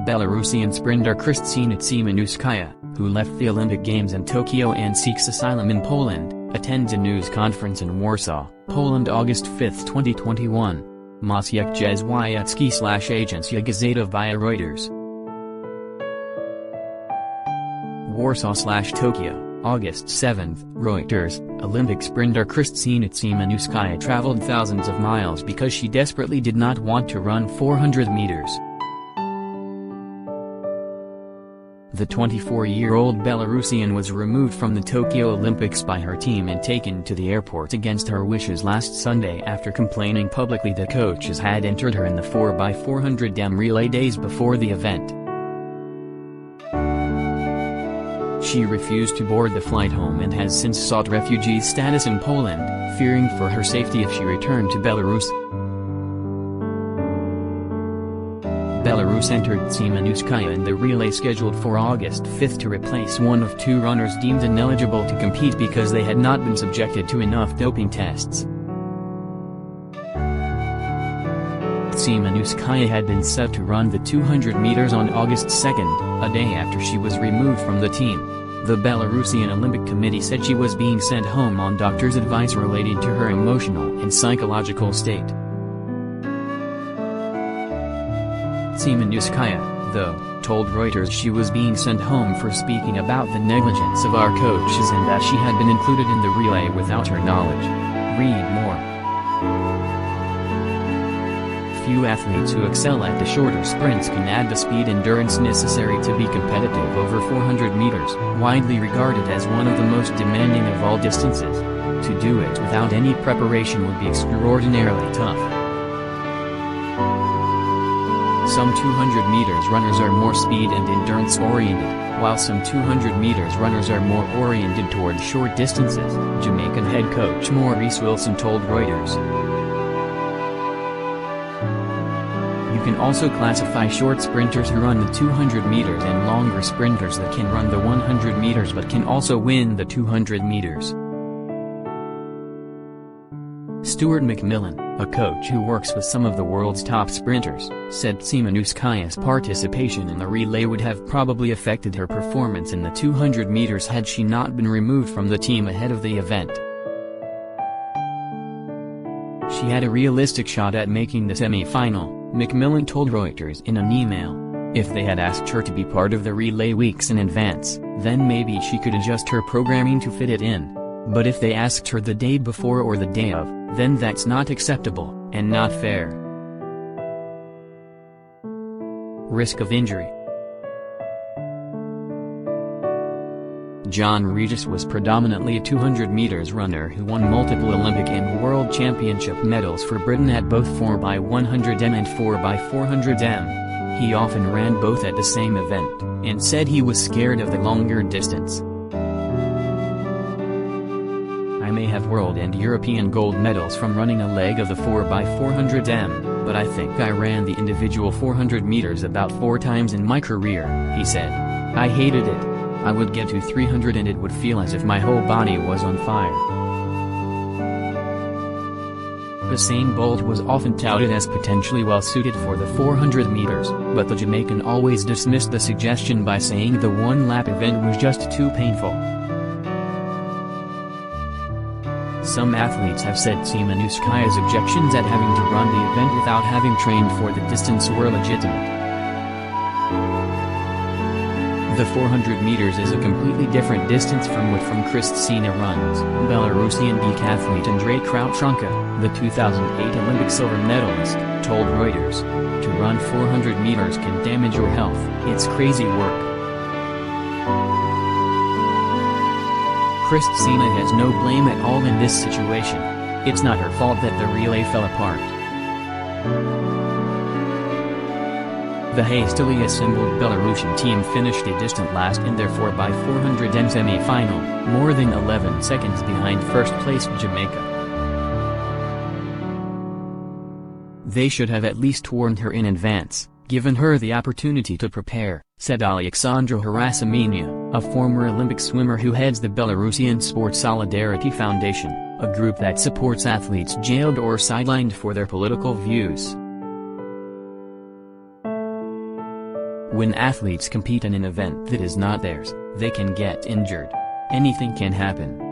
Belarusian sprinter Krystsina Tsimanouskaya, who left the Olympic Games in Tokyo and seeks asylum in Poland, attends a news conference in Warsaw, Poland August 5, 2021. Maciek Jazwiecki / Agencja Gazeta via Reuters. Warsaw / Tokyo, August 7, Reuters. Olympic sprinter Krystsina Tsimanouskaya traveled thousands of miles because she desperately did not want to run 400 meters. The 24-year-old Belarusian was removed from the Tokyo Olympics by her team and taken to the airport against her wishes last Sunday after complaining publicly that coaches had entered her in the 4x400 m relay days before the event. She refused to board the flight home and has since sought refugee status in Poland, fearing for her safety if she returned to Belarus. Belarus entered Tsimanouskaya in the relay scheduled for August 5 to replace one of two runners deemed ineligible to compete because they had not been subjected to enough doping tests. Tsimanouskaya had been set to run the 200 meters on August 2, a day after she was removed from the team. The Belarusian Olympic Committee said she was being sent home on doctor's advice relating to her emotional and psychological state. Tsimanouskaya, though, told Reuters she was being sent home for speaking about the negligence of our coaches and that she had been included in the relay without her knowledge. Read more. Few athletes who excel at the shorter sprints can add the speed endurance necessary to be competitive over 400 meters, widely regarded as one of the most demanding of all distances. To do it without any preparation would be extraordinarily tough. Some 200 meters runners are more speed and endurance oriented, while some 200 meters runners are more oriented toward short distances, Jamaican head coach Maurice Wilson told Reuters. You can also classify short sprinters who run the 200 meters and longer sprinters that can run the 100 meters but can also win the 200 meters. Stuart McMillan, a coach who works with some of the world's top sprinters, said Tsimanouskaya's participation in the relay would have probably affected her performance in the 200 meters had she not been removed from the team ahead of the event. She had a realistic shot at making the semi-final, McMillan told Reuters in an email. If they had asked her to be part of the relay weeks in advance, then maybe she could adjust her programming to fit it in. But if they asked her the day before or the day of, then that's not acceptable, and not fair. Risk of injury. John Regis was predominantly a 200 meters runner who won multiple Olympic and World Championship medals for Britain at both 4x100 m and 4x400 m. He often ran both at the same event, and said he was scared of the longer distance. I may have world and European gold medals from running a leg of the 4x400 m, but I think I ran the individual 400 meters about 4 times in my career, he said. I hated it. I would get to 300 and it would feel as if my whole body was on fire. Usain Bolt was often touted as potentially well suited for the 400 meters, but the Jamaican always dismissed the suggestion by saying the one-lap event was just too painful. Some athletes have said Tsimanouskaya's objections at having to run the event without having trained for the distance were legitimate. The 400 meters is a completely different distance from what Krystsina runs, Belarusian decathlete Andrei Krautchanka, the 2008 Olympic silver medalist, told Reuters. To run 400 meters can damage your health, it's crazy work. Krystsina has no blame at all in this situation. It's not her fault that the relay fell apart. The hastily assembled Belarusian team finished a distant last in their 4x400 m semi-final, more than 11 seconds behind first-placed Jamaica. They should have at least warned her in advance, given her the opportunity to prepare, said Alexandra Harasimenia, a former Olympic swimmer who heads the Belarusian Sport Solidarity Foundation, a group that supports athletes jailed or sidelined for their political views. When athletes compete in an event that is not theirs, they can get injured. Anything can happen.